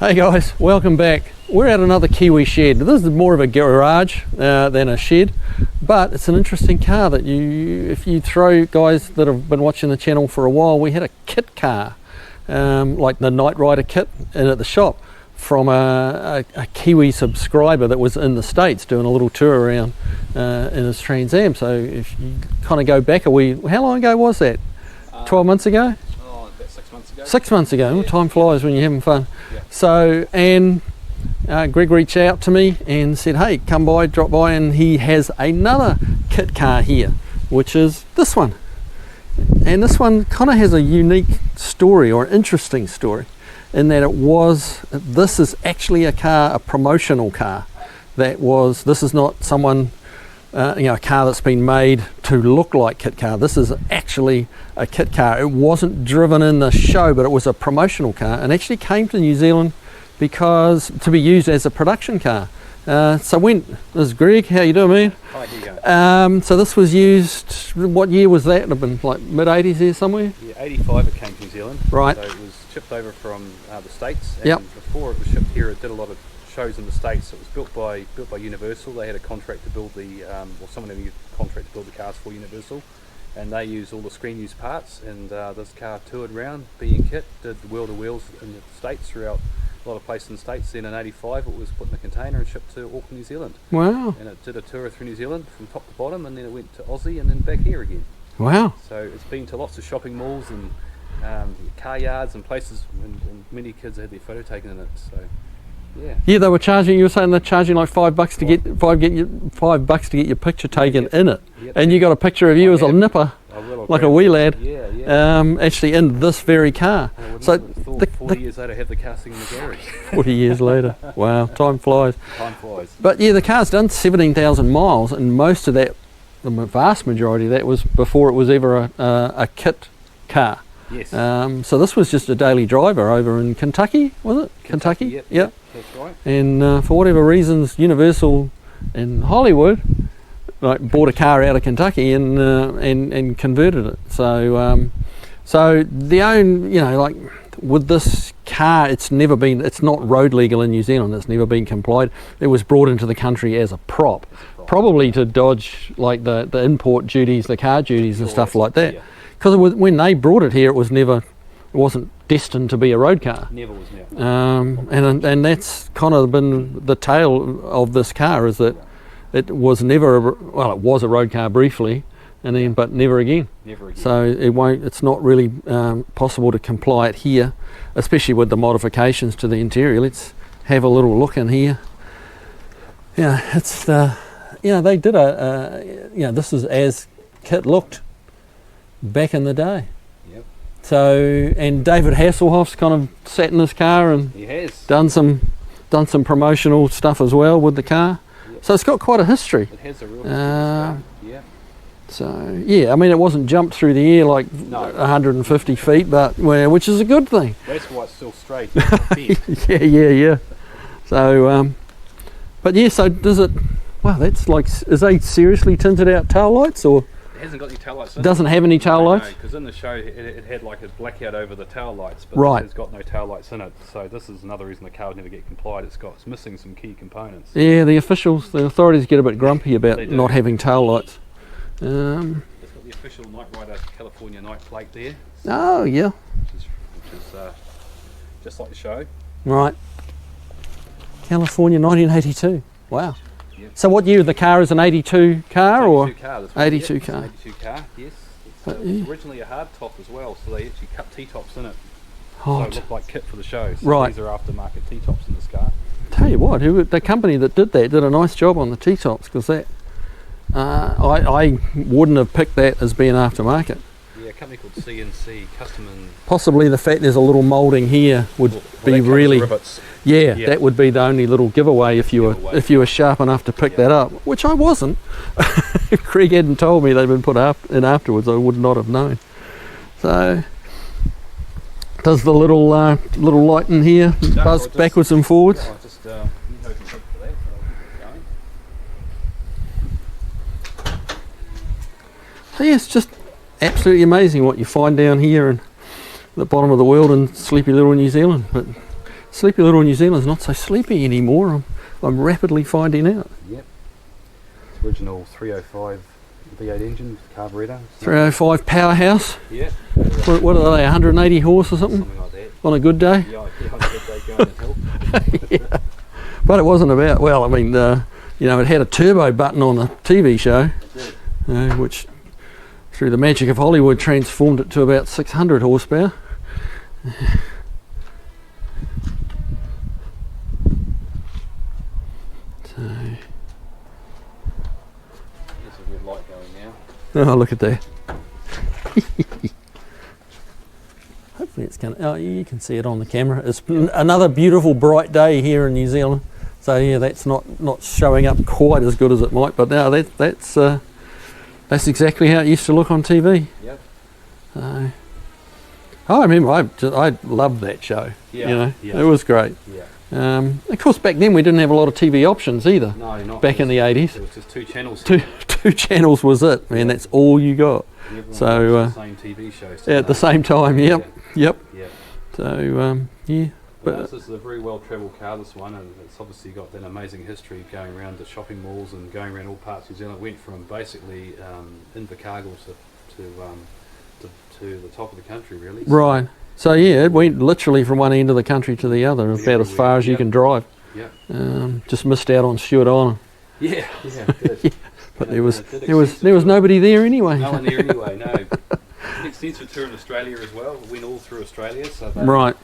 Hey guys, welcome back. We're at another Kiwi shed. This is more of a garage than a shed, but it's an interesting car that if you throw, guys that have been watching the channel for a while, we had a Kitt car, like the Night Rider kit in at the shop from a Kiwi subscriber that was in the States doing a little tour around in his Trans Am. So if you kind of go back how long ago was that? 12 months ago? Oh, about 6 months ago. 6 months ago. Yeah. Time flies when you're having fun. Yeah. So, and Greg reached out to me and said, hey, come by, drop by, and he has another Kitt car here, which is this one. And this one kind of has a unique story, or an interesting story, in that this is actually a promotional car. This is not someone, a car that's been made to look like Kitt car. This is actually a Kitt car. It wasn't driven in the show, but it was a promotional car, and actually came to New Zealand to be used as a production car. This is Greg. How you doing, man? Hi, here you go. So this was used, what year was that? It'd have been like mid-80s here somewhere? Yeah, 85 it came to New Zealand. Right. So it was shipped over from the States. And Yep. before it was shipped here, it did a lot of shows in the States. It was built by Universal. They had a contract to build someone had a contract to build the cars for Universal. And they used all the screen use parts, and this car toured around being Kitt, did wheel-to-wheels in the States throughout a lot of places in the States. Then in 85 it was put in a container and shipped to Auckland, New Zealand. Wow. And it did a tour through New Zealand from top to bottom, and then it went to Aussie and then back here again. Wow. So it's been to lots of shopping malls and car yards and places, and many kids had their photo taken in it. So yeah. Yeah, they were charging. You were saying they're charging like $5 to get $5 to get your picture taken in it, Yep. and you got a picture of you as a nipper, like a wee lad, actually in this very car. So 40 years later, have the car sitting in the garage. 40 years later, wow, time flies. Time flies. But yeah, the car's done 17,000 miles, and most of that, the vast majority of that, was before it was ever a Kitt car. Yes. So this was just a daily driver over in Kentucky, was it? Kentucky? Yep. That's right. And for whatever reasons, Universal in Hollywood bought a car out of Kentucky and converted it. So with this car, it's not road legal in New Zealand. It's never been complied. It was brought into the country as a prop, probably to dodge like the import duties, the car duties and stuff like that. Because when they brought it here, it wasn't destined to be a road car. Never was. Never. And that's kind of been the tale of this car, is that it was never it was a road car briefly, but never again. Never again. So it's not really possible to comply it here, especially with the modifications to the interior. Let's have a little look in here. Yeah, it's they did this is as Kitt looked back in the day. Yep. So, and David Hasselhoff's kind of sat in this car and He has done some promotional stuff as well with the car. Yep. So it's got quite a history. It has a real history. Yeah. So yeah, I mean, it wasn't jumped through the air like 150 feet, but which is a good thing. That's why it's still straight. yeah. So, but yeah, so does it? Wow, that's like, is they seriously tinted out tail lights, or? It hasn't got any tail lights in it. Doesn't have any tail lights? No, because in the show it had like a blackout over the tail lights, but right. It's got no tail lights in it. So this is another reason the car would never get complied. It's missing some key components. Yeah, the authorities get a bit grumpy about not having tail lights. It's got the official Night Rider California night plate there. Oh yeah. Which is just like the show. Right. California 1982. Wow. Yep. So what year the car is, an 82 car or? 82 car. This 82 yep, car. 82 car. Yes. It's originally a hard top as well, so they actually cut T-tops in it. So it looked like Kitt for the show. So right. These are aftermarket T-tops in this car. Tell you what, the company that did that did a nice job on the T-tops, because that I wouldn't have picked that as being aftermarket. Yeah, a company called CNC Custom and possibly the fact there's a little moulding here would be really rivets. Yeah, that would be the only little giveaway if you were sharp enough to pick that up, which I wasn't. If Craig hadn't told me they'd been put in afterwards, I would not have known. So does the little light in here buzz backwards and forwards? Yeah, just for that, but I'll keep going. So yeah, it's just absolutely amazing what you find down here in the bottom of the world in sleepy little New Zealand. But Sleepy little New Zealand's not so sleepy anymore. I'm rapidly finding out. Yep. It's original 305 V8 engine, carburettor. 305 powerhouse. Yeah. What are they, 180 horse or something? Something like that. On a good day? Yeah, on a good day going to hill. Yeah. But it wasn't about, well, I mean, it had a turbo button on the TV show, which through the magic of Hollywood transformed it to about 600 horsepower. So, There's a red light going now. oh, look at that. Hopefully it's going to, oh, you can see it on the camera. It's another beautiful bright day here in New Zealand. So yeah, that's not showing up quite as good as it might, but now that's exactly how it used to look on TV. Yep. I remember I loved that show. Yeah. It was great. Yeah. Of course, back then we didn't have a lot of TV options either. No, not back in the 80s. There was just 2 channels. Two channels was it, man. That's all you got. So the same TV shows. at the same time, yep. Yeah. So yeah. Well, this is a very well-travelled car, this one, and it's obviously got that amazing history going around the shopping malls and going around all parts of New Zealand. It went from basically Invercargill to the top of the country, really. Right. So yeah, it went literally from one end of the country to the other, about as far as you can drive. Yeah. Just missed out on Stewart Island. Yeah. Good. But there was nobody there anyway. No one there anyway. No. Extensive tour in Australia as well. It went all through Australia. So Right.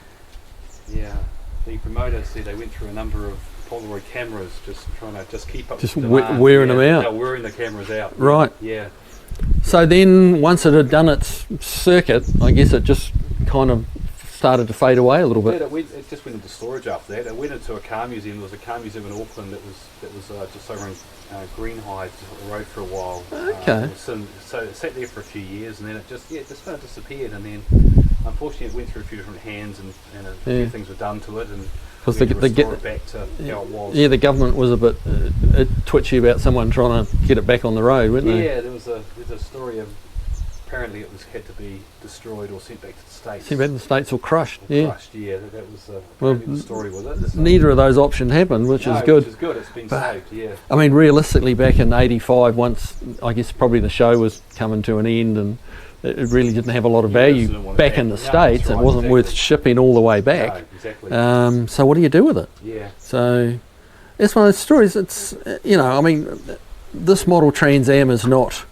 Yeah. The promoters said they went through a number of Polaroid cameras, just trying to keep up. Just with demand. wearing them out. They were wearing the cameras out. Right. Yeah. So then, once it had done its circuit, I guess it just kind of started to fade away a little bit. It just went into storage after that. It went into a car museum. There was a car museum in Auckland that was just over in Greenhide, just up the road for a while. Okay. So it sat there for a few years, and then it just kind of disappeared. And then, unfortunately, it went through a few different hands, and a few things were done to it, and because we had to restore it back to how it was. Yeah, the government was a bit twitchy about someone trying to get it back on the road, weren't they? Yeah, there's a story of apparently it had to be destroyed or sent back to the States. Sent back to the States or crushed. Crushed, yeah. That was the story with it. So. Neither of those options happened, which is good. Which is good. It's been saved, yeah. I mean, realistically, back in '85, once I guess probably the show was coming to an end, and it really didn't have a lot of value back in the States. It wasn't worth shipping all the way back. No, exactly. So what do you do with it? Yeah. So it's one of those stories. It's I mean, this model Trans Am is not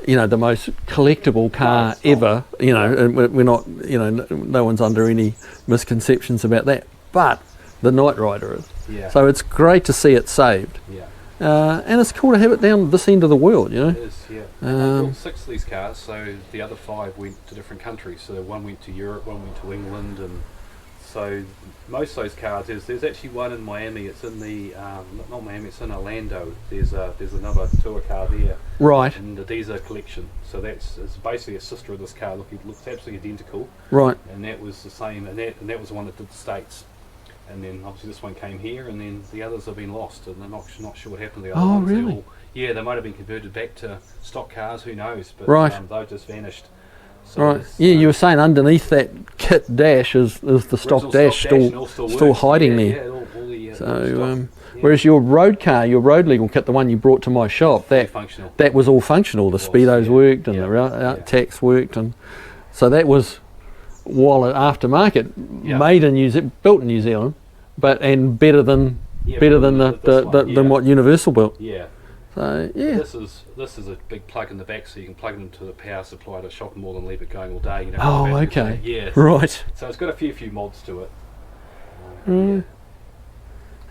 the most collectible car ever. And we're not. No one's under any misconceptions about that. But the Knight Rider is. Yeah. So it's great to see it saved. Yeah. And it's cool to have it down this end of the world, It is, yeah. I built 6 of these cars, so the other 5 went to different countries. So one went to Europe, one went to England, and so most of those cars, there's actually one in Miami. It's in the, not Miami, it's in Orlando. There's another tour car there. Right. In the Diesel collection. So it's basically a sister of this car. It looks absolutely identical. Right. And that was the same, and that was the one that did the States. And then obviously this one came here, and then the others have been lost, and they're not sure what happened to the other ones. Really? They might have been converted back to stock cars, who knows, but they've just vanished. So Right. Yeah, you were saying underneath that Kitt dash is the stock dash still hiding there. So, whereas your road car, your road legal kit, the one you brought to my shop, that was all functional. The speedos worked, and the tax worked, and so that was, while an aftermarket, made in built in New Zealand, and better than than what Universal built. Yeah. So yeah. This is a big plug in the back, so you can plug it into the power supply to a shopping mall and leave it going all day. Okay. Yeah. Right. So it's got a few mods to it.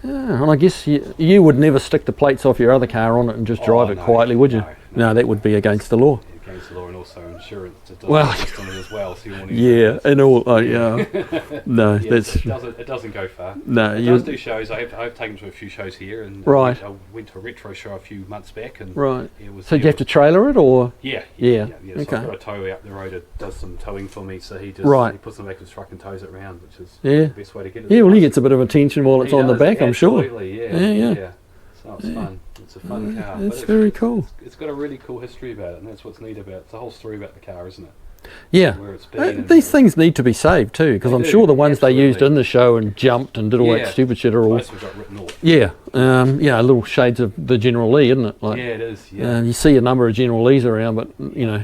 Yeah, and I guess you would never stick the plates off your other car on it and just drive it quietly, would you? No, that would be against the law. Against the law, and also insurance. It does Well, exist on it as well. So you want to no, it doesn't go far. No, it does do shows. I've taken to a few shows here, and I went to a retro show a few months back, and it was. So do you have to trailer it, or? Yeah. Okay. So I've got a tow out the road that does some towing for me. So he just he puts them back in his truck and tows it around, which is the best way to get it. Yeah, well, he gets a bit of attention while it's on the back, I'm sure. Absolutely, yeah. So it's fun. It's a fun car. It's very cool. It's got a really cool history about it, and that's what's neat about it. It's a whole story about the car, isn't it? Yeah. where it's been. These things need to be saved too, because They I'm do, sure the ones they used absolutely. in the show and jumped and did all that Yeah. stupid shit are all. Most of it got written off. Yeah, little shades of the General Lee, isn't it? Like, Yeah, it is. Yeah. you see a number of General Lees around, but you know,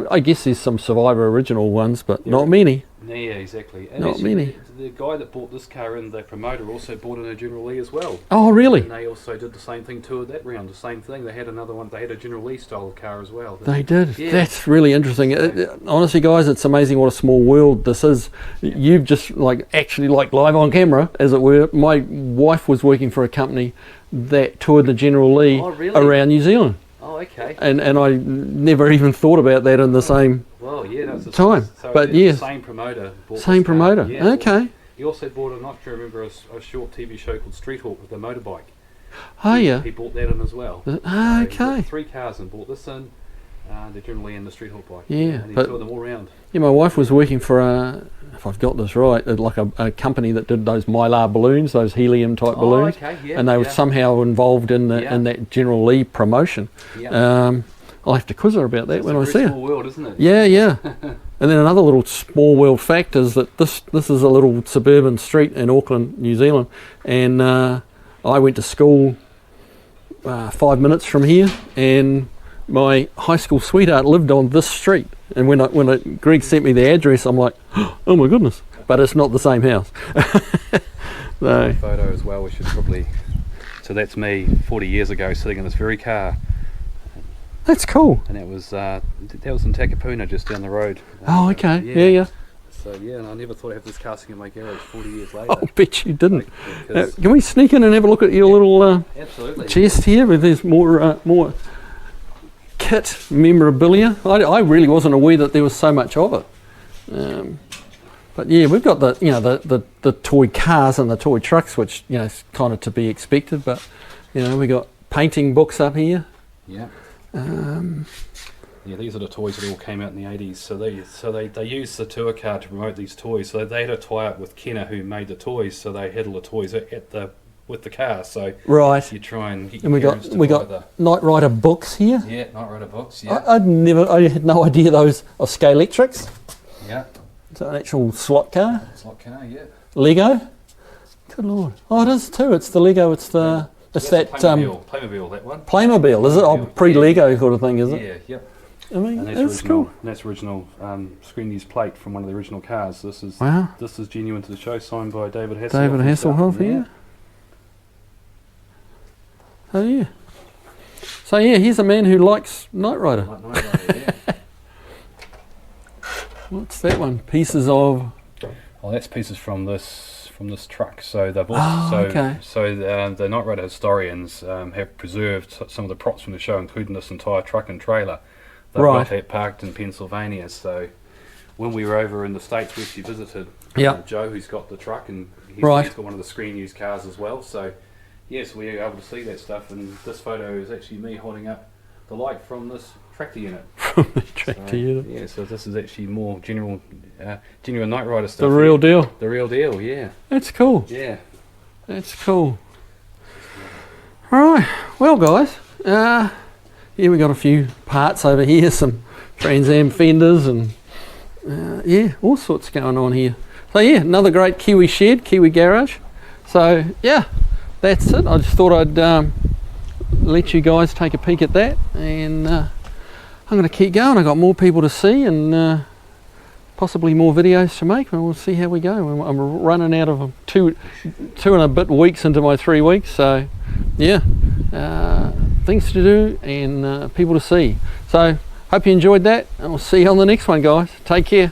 I guess there's some Survivor original ones, but not many. Yeah, exactly. And Not actually, many. The guy that bought this car in, the promoter, also bought in a General Lee as well. Oh, really? And they also did the same thing too that round. The same thing. They had another one. They had a General Lee style car as well. They did. Yeah. That's really interesting. Honestly, guys, it's amazing what a small world this is. You've just actually live on camera, as it were. My wife was working for a company that toured the General Lee Oh, really? around New Zealand, Oh, okay. and I never even thought about that in the same Well, yeah, that's the time. So But the yeah, same promoter. Bought same this car. promoter. Yeah, Okay. He also bought, I'm not sure, remember a short TV show called Street Hawk with a motorbike. Oh yeah. He bought that in as well. Ah, So he bought okay. 3 cars and bought this in, the General Lee and the Street Hawk bike. Yeah, And he but- toured them all around. Yeah, my wife was working for if I've got this right, a company that did those Mylar balloons, those helium type balloons, Oh, okay, yeah. and they were somehow involved in Yeah. that General Lee promotion. Yeah. I'll have to quiz her about that It's when a I very see her. small world, isn't it? Yeah, yeah. And then another little small world fact is that this is a little suburban street in Auckland, New Zealand, and I went to school 5 minutes from here, and my high school sweetheart lived on this street. And when Greg sent me the address, I'm like, oh my goodness! But it's not the same house. So Photo as well. We should probably. So that's me 40 years ago sitting in this very car, that's cool. and that was in Takapuna, just down the road. Oh, okay. Yeah. So yeah, and I never thought I'd have this car sitting in my garage 40 years later. I'll bet you didn't. Because- Can we sneak in and have a look at your little absolutely. chest here? Where there's more Kitt memorabilia. I really wasn't aware that there was so much of it. But yeah, we've got the toy cars and the toy trucks, which is kind of to be expected. But we got painting books up here. Yeah. Yeah, these are the toys that all came out in the 80s. So they used the tour car to promote these toys. So they had a tie up with Kenner, who made the toys. So they had all the toys with the car. So Right. you try and get And your parents to we buy got Knight Rider books here. yeah, Knight Rider books. Yeah, I had no idea those are Scalextrics. yeah, It's an actual slot car. it's like car. Yeah, Lego. Good lord. Oh, it is too. It's the Lego. It's that Playmobil, that one. Playmobil, is it? Oh, Playmobil, pre-Lego sort of thing, is it? Yeah, yep. I mean, And that's cool. That's original screen use plate from one of the original cars. This is Wow. this is genuine to the show, signed by David Hasselhoff. David and stuff. Hasselhoff here. Oh yeah. So yeah, here's a man who likes Knight Rider. Like Knight Rider, yeah. What's that one? Pieces of. Well, that's pieces from this truck. So they've also okay. the Knight Rider historians have preserved some of the props from the show, including this entire truck and trailer. They've Right. got that parked in Pennsylvania. So when we were over in the States, we actually visited Yep. Joe, who's got the truck, and he's Right. got one of the screen used cars as well. So yes, we were able to see that stuff. And this photo is actually me holding up the light from this tractor unit. From the tractor So, unit. yeah, so this is actually more genuine Knight Rider stuff. The real deal. The real deal, yeah. That's cool. Yeah. That's cool. Alright, well guys, yeah, we got a few parts over here, some Trans Am fenders and yeah, all sorts going on here. So yeah, another great Kiwi shed, Kiwi garage. So yeah, that's it. I just thought I'd let you guys take a peek at that, and I'm going to keep going. I've got more people to see and possibly more videos to make, and we'll see how we go. I'm running out of two and a bit weeks into my 3 weeks, so yeah, things to do and people to see. So hope you enjoyed that, and we'll see you on the next one, guys. Take care.